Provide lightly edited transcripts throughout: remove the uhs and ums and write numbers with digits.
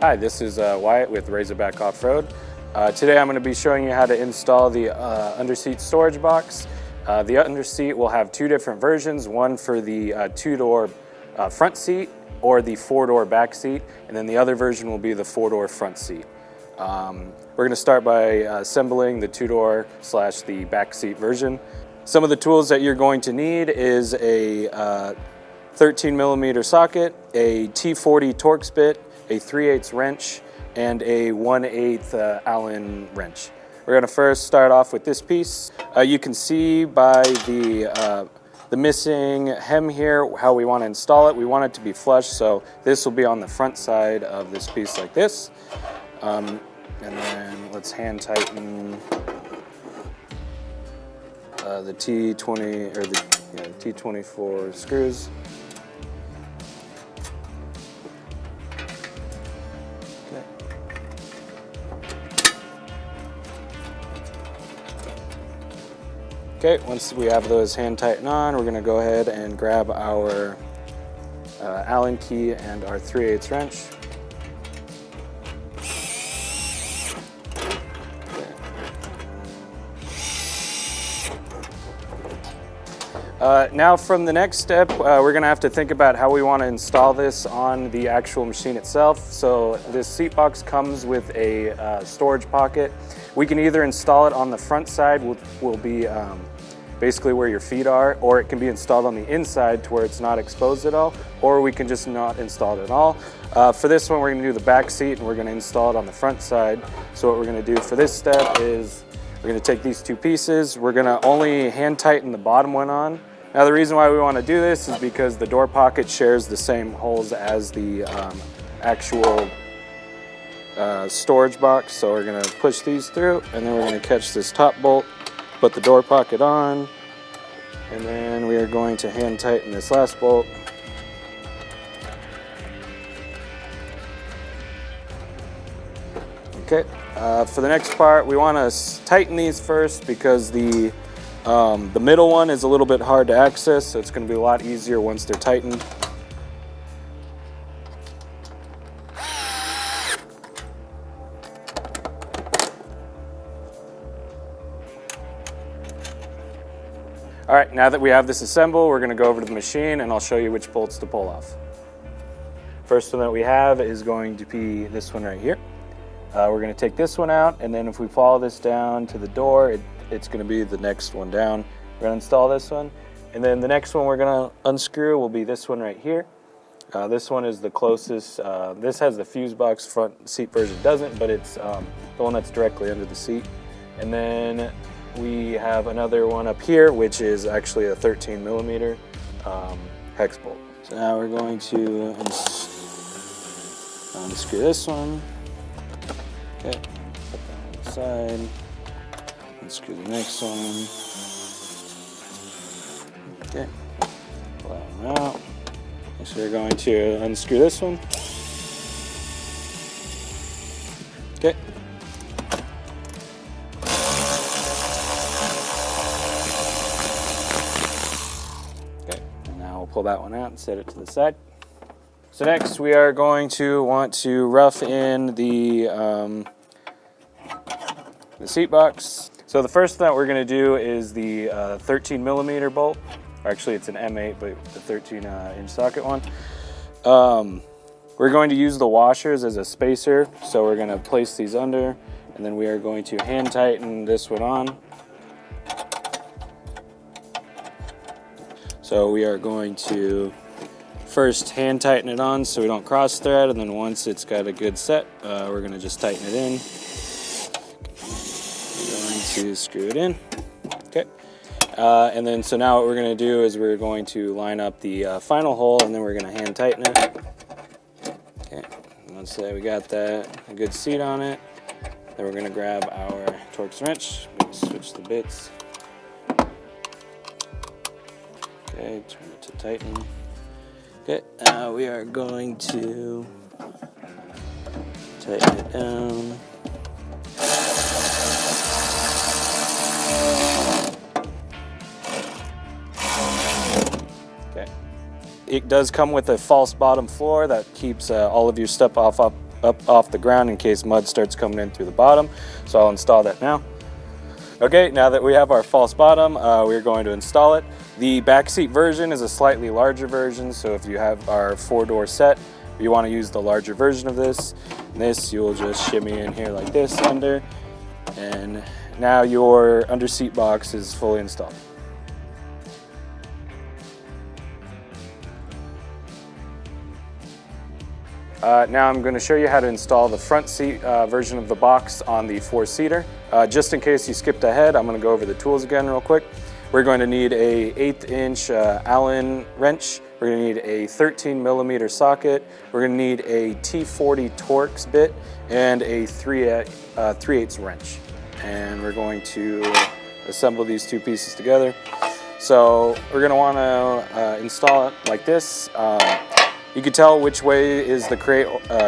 Hi, this is Wyatt with Razorback Offroad. Today I'm going to be showing you how to install the Underseat storage box. The Underseat will have two different versions, one for the two-door front seat or the four-door back seat, and then the other version will be the four-door front seat. We're going to start by assembling the two-door / the back seat version. Some of the tools that you're going to need is a 13mm socket, a T40 Torx bit, a 3/8 wrench, and a 1/8 Allen wrench. We're going to first start off with this piece. You can see by the missing hem here how we want to install it. We want it to be flush, so this will be on the front side of this piece like this. And then let's hand tighten the T20 or the T24 screws. Okay, once we have those hand tightened on, we're going to go ahead and grab our Allen key and our 3/8 wrench. Now from the next step, we're going to have to think about how we want to install this on the actual machine itself. So this seat box comes with a storage pocket. We can either install it on the front side, which will be basically where your feet are, or it can be installed on the inside to where it's not exposed at all, or we can just not install it at all. For this one, we're going to do the back seat and we're going to install it on the front side. So what we're going to do for this step is we're going to take these two pieces. We're going to only hand tighten the bottom one on. Now the reason why we want to do this is because the door pocket shares the same holes as the actual storage box. So we're going to push these through, and then we're going to catch this top bolt, put the door pocket on, and then we are going to hand tighten this last bolt. Okay, for the next part, we want to tighten these first because the middle one is a little bit hard to access, so it's going to be a lot easier once they're tightened. All right, now that we have this assembled, we're going to go over to the machine and I'll show you which bolts to pull off. First one that we have is going to be this one right here. We're going to take this one out, and then if we follow this down to the door, it's going to be the next one down. We're going to install this one, and then the next one we're going to unscrew will be this one right here. This one is the closest. This has the fuse box, front seat version doesn't, but it's the one that's directly under the seat. And then we have another one up here, which is actually a 13mm hex bolt. So now we're going to unscrew this one. Okay, put that on the side. Unscrew the next one. Okay, pull that one out. So we're going to unscrew this one. Okay. Okay, and now we'll pull that one out and set it to the side. So next we are going to want to rough in the seat box. So the first thing that we're going to do is the 13mm bolt. Actually, it's an M8, but the 13-inch socket one. We're going to use the washers as a spacer, so we're going to place these under, and then we are going to hand tighten this one on. So we are going to first hand tighten it on so we don't cross thread, and then once it's got a good set, we're going to just tighten it in. To screw it in. Okay, and then so now what we're going to do is we're going to line up the final hole, and then we're going to hand tighten it. Okay, once we got that a good seat on it, then we're going to grab our Torx wrench, switch the bits. Okay, turn it to tighten. Okay, now we are going to tighten it down. It does come with a false bottom floor that keeps all of your stuff off up off the ground in case mud starts coming in through the bottom. So I'll install that now. Okay, now that we have our false bottom, we're going to install it. The back seat version is a slightly larger version, so if you have our 4-door set, you want to use the larger version of this. This you'll just shimmy in here like this under, and now your under-seat box is fully installed. Now I'm going to show you how to install the front seat version of the box on the 4-seater. Just in case you skipped ahead, I'm going to go over the tools again real quick. We're going to need a 1/8" Allen wrench. We're going to need a 13mm socket. We're going to need a T40 Torx bit and a 3/8 wrench. And we're going to assemble these two pieces together. So we're going to want to install it like this. You can tell which way is the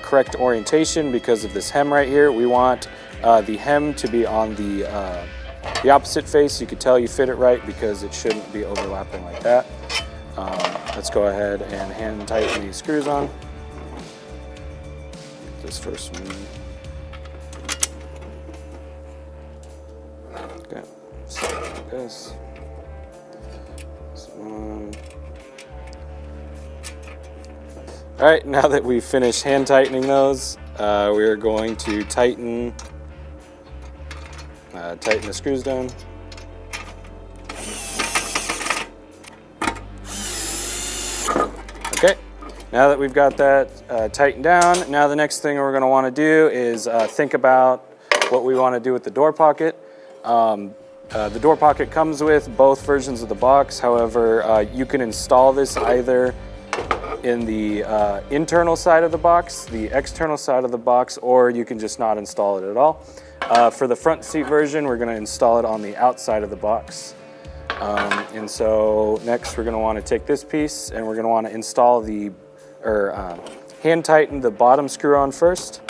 correct orientation because of this hem right here. We want the hem to be on the opposite face. You can tell you fit it right because it shouldn't be overlapping like that. Let's go ahead and hand tighten these screws on. Get this first one. Okay, so like this. This one. All right, now that we've finished hand tightening those, we're going to tighten the screws down. Okay, now that we've got that tightened down, now the next thing we're going to want to do is think about what we want to do with the door pocket. The door pocket comes with both versions of the box. However, you can install this either in the internal side of the box, the external side of the box, or you can just not install it at all. For the front seat version, we're going to install it on the outside of the box. And so next we're going to want to take this piece and we're going to want to install hand tighten the bottom screw on first.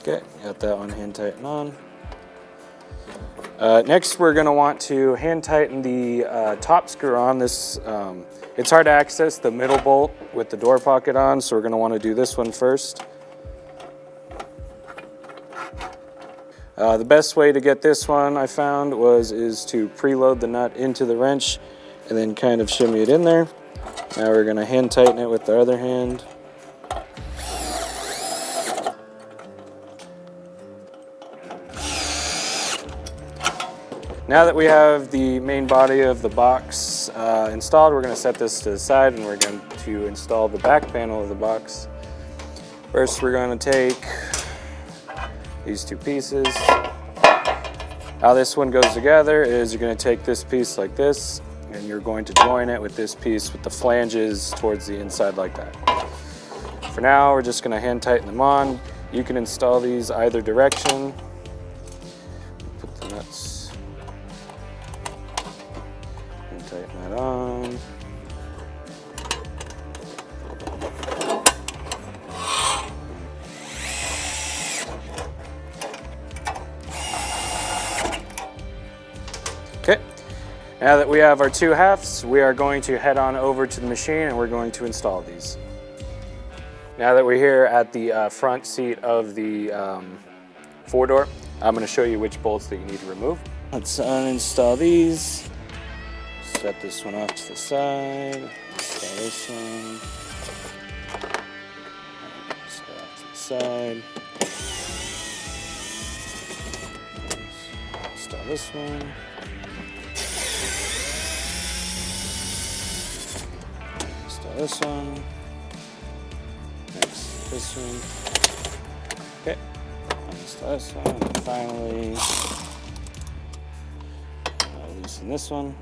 Okay, got that one hand tighten on. Next, we're going to want to hand tighten the top screw on. This it's hard to access the middle bolt with the door pocket on, so we're going to want to do this one first. The best way to get this one I found is to preload the nut into the wrench and then kind of shimmy it in there. Now we're going to hand tighten it with the other hand. Now that we have the main body of the box installed, we're going to set this to the side and we're going to install the back panel of the box. First, we're going to take these two pieces. How this one goes together is you're going to take this piece like this and you're going to join it with this piece with the flanges towards the inside like that. For now, we're just going to hand tighten them on. You can install these either direction. Put the nuts. Tighten that on. Okay, now that we have our two halves, we are going to head on over to the machine and we're going to install these. Now that we're here at the front seat of the 4-door, I'm going to show you which bolts that you need to remove. Let's uninstall these. Set this one off to the side. Install this one. Set it off to the side. Install this one. Install this one. Next, this one. Okay. Install this one. And then finally, loosen this one.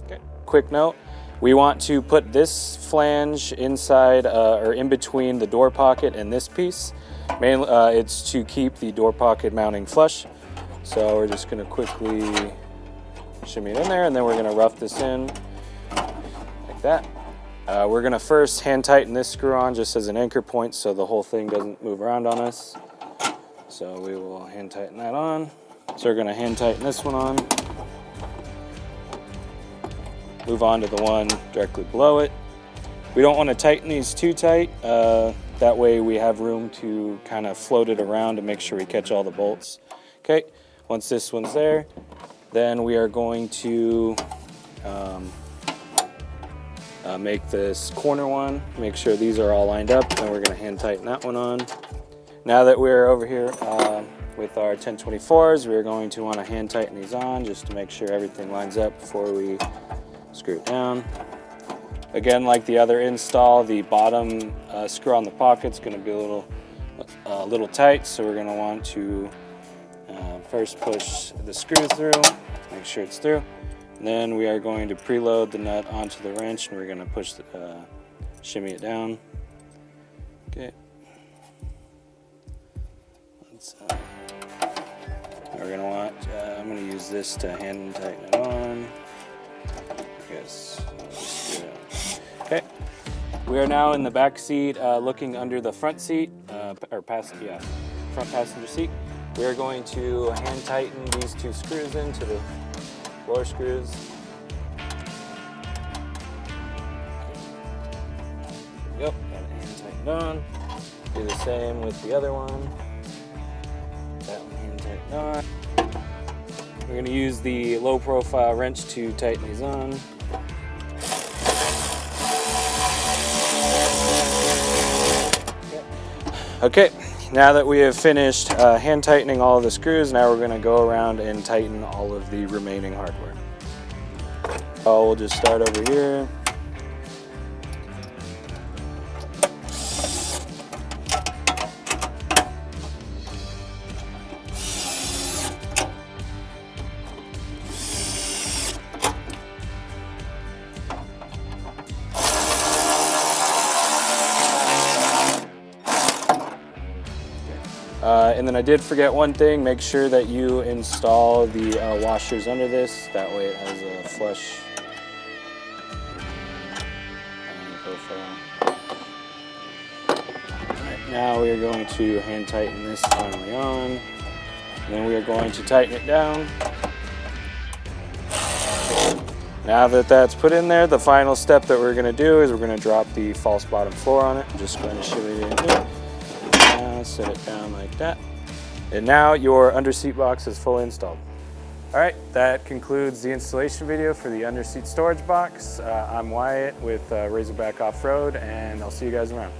Okay. Quick note, we want to put this flange inside or in between the door pocket and this piece. Mainly, it's to keep the door pocket mounting flush. So we're just going to quickly shimmy it in there and then we're going to rough this in like that. We're going to first hand tighten this screw on just as an anchor point so the whole thing doesn't move around on us. So we will hand tighten that on. So we're gonna hand tighten this one on. Move on to the one directly below it. We don't want to tighten these too tight. That way we have room to kind of float it around to make sure we catch all the bolts. Okay, once this one's there, then we are going to make this corner one, make sure these are all lined up, and we're going to hand tighten that one on. Now that we're over here with our 1024s, we're going to want to hand tighten these on just to make sure everything lines up before we screw it down. Again, like the other install, the bottom screw on the pocket is going to be a little tight, so we're going to want to first push the screw through, make sure it's through. And then we are going to preload the nut onto the wrench, and we're going to push shimmy it down. Okay. We're going to want, I'm going to use this to hand tighten it on. I guess I'll just do it. Okay. We are now in the back seat, looking under the front seat, front passenger seat. We are going to hand tighten these two screws into the floor screws. There we go, got it hand tightened on. Do the same with the other one. That one hand tightened on. We're going to use the low profile wrench to tighten these on. Okay, now that we have finished hand tightening all of the screws, now we're going to go around and tighten all of the remaining hardware. We'll just start over here. And then I did forget one thing, make sure that you install the washers under this, that way it has a flush profile. Alright, now we are going to hand tighten this finally on, and then we are going to tighten it down. Now that that's put in there, the final step that we're going to do is we're going to drop the false bottom floor on it. I'm just going to shimmy it in here. Now set it down like that. And now your underseat box is fully installed. All right, that concludes the installation video for the underseat storage box. I'm Wyatt with Razorback Offroad, and I'll see you guys around.